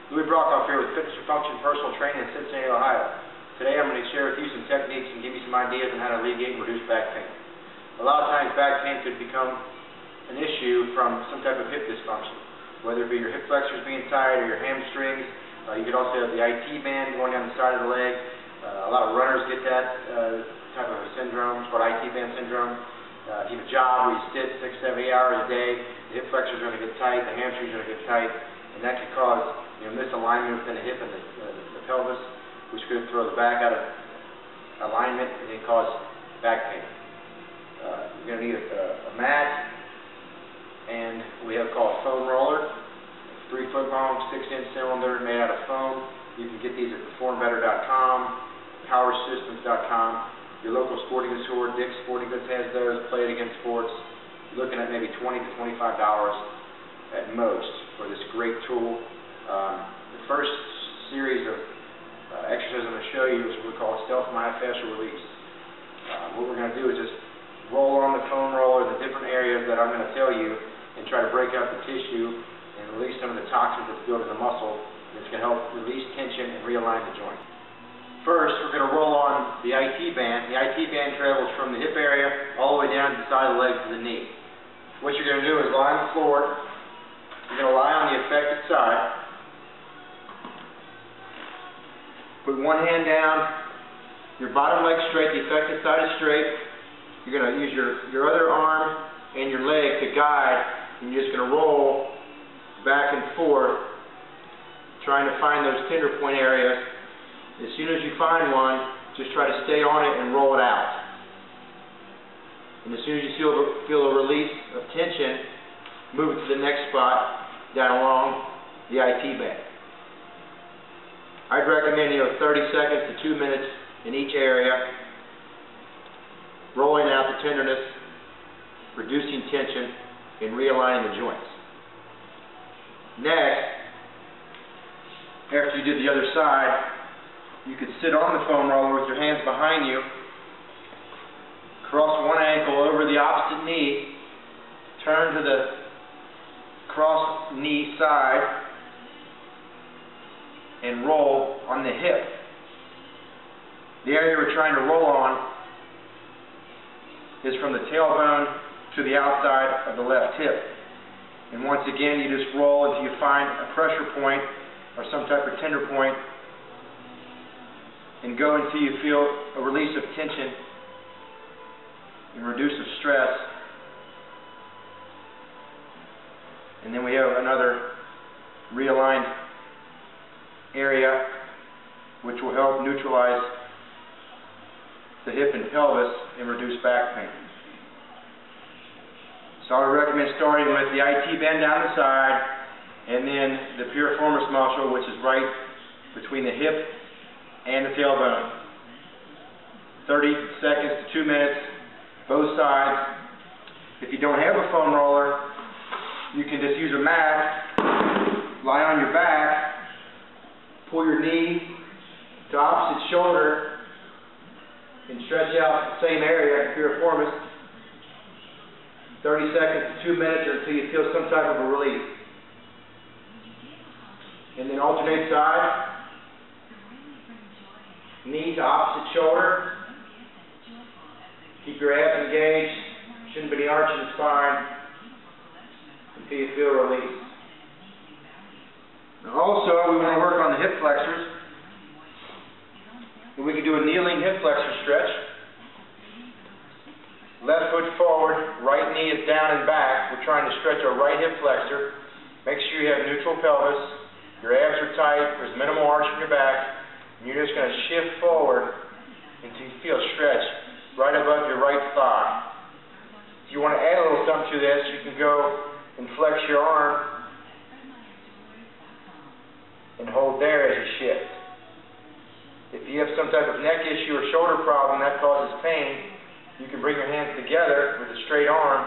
Here with Fitness for Function Personal Training in Cincinnati, Ohio. Today I'm going to share with you some techniques and give you some ideas on how to alleviate and reduce back pain. A lot of times back pain could become an issue from some type of hip dysfunction, whether it be your hip flexors being tight or your hamstrings. You could also have the IT band going down the side of the leg. A lot of runners get that type of a syndrome. It's called IT band syndrome. If you have a job where you sit 6, 7, 8 hours a day, the hip flexors are going to get tight, the hamstrings are going to get tight, and that could cause misalignment within the hip and the pelvis, which could throw the back out of alignment and then cause back pain. You're going to need a mat, and we have called a foam roller, 3-foot long, 6-inch cylinder made out of foam. You can get these at performbetter.com, powersystems.com. Your local sporting goods store, Dick's Sporting Goods has those. Play It Again Sports. You're looking at maybe $20 to $25 at most for this great tool. The first series of exercises I'm going to show you is what we call self-myofascial release. What we're going to do is just roll on the foam roller the different areas that I'm going to tell you and try to break out the tissue and release some of the toxins that's built in the muscle. It's going to help release tension and realign the joint. First, we're going to roll on the IT band. The IT band travels from the hip area all the way down to the side of the leg to the knee. What you're going to do is lie on the floor. You're going to lie on the affected side. Put one hand down, your bottom leg straight, the affected side is straight. You're going to use your other arm and your leg to guide, and you're just going to roll back and forth, trying to find those tender point areas. As soon as you find one, just try to stay on it and roll it out. And as soon as you feel a release of tension, move it to the next spot down along the IT band. I'd recommend 30 seconds to 2 minutes in each area, rolling out the tenderness, reducing tension, and realigning the joints. Next, after you did the other side, you could sit on the foam roller with your hands behind you, cross one ankle over the opposite knee, turn to the cross knee side, and roll on the hip. The area we're trying to roll on is from the tailbone to the outside of the left hip. And once again, you just roll until you find a pressure point or some type of tender point, and go until you feel a release of tension and reduce of stress. And then we have another realigned area which will help neutralize the hip and pelvis and reduce back pain. So I would recommend starting with the IT band down the side, and then the piriformis muscle, which is right between the hip and the tailbone. 30 seconds to 2 minutes, both sides. If you don't have a foam roller, you can just use a mat, lie on your back, pull your knee to opposite shoulder, and stretch out the same area, piriformis. 30 seconds to 2 minutes or until you feel some type of a relief. And then alternate side. Knee to opposite shoulder. Keep your abs engaged. Shouldn't be arching the spine until you feel release. Now also, we want to work on the hip flexors. And we can do a kneeling hip flexor stretch. Left foot forward, right knee is down and back. We're trying to stretch our right hip flexor. Make sure you have neutral pelvis. Your abs are tight. There's minimal arch in your back. And you're just going to shift forward until you feel stretch right above your right thigh. If you want to add a little something to this, you can go and flex your arm and hold there as you shift. If you have some type of neck issue or shoulder problem that causes pain, you can bring your hands together with a straight arm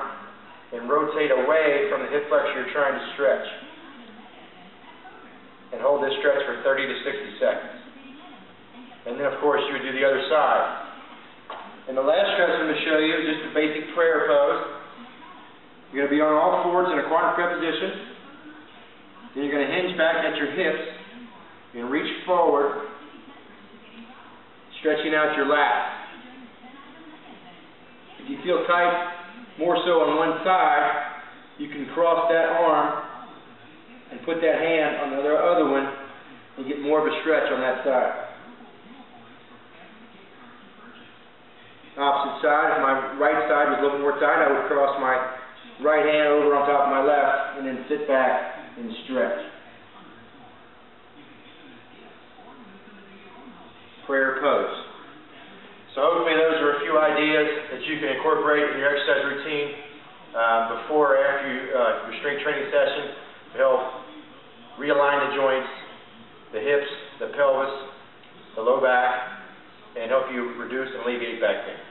and rotate away from the hip flexor you're trying to stretch. And hold this stretch for 30 to 60 seconds. And then, of course, you would do the other side. And the last stretch I'm going to show you is just a basic prayer pose. You're going to be on all fours in a quadruped position. Then you're going to hinge back at your hips And reach forward, stretching out your lats. If you feel tight more so on one side, you can cross that arm and put that hand on the other one and get more of a stretch on that side. Opposite side, if my right side was a little more tight, I would cross my right hand over on top of my left and then sit back and stretch. Prayer pose. So hopefully those are a few ideas that you can incorporate in your exercise routine before or after your strength training session to help realign the joints, the hips, the pelvis, the low back, and help you reduce and alleviate back pain.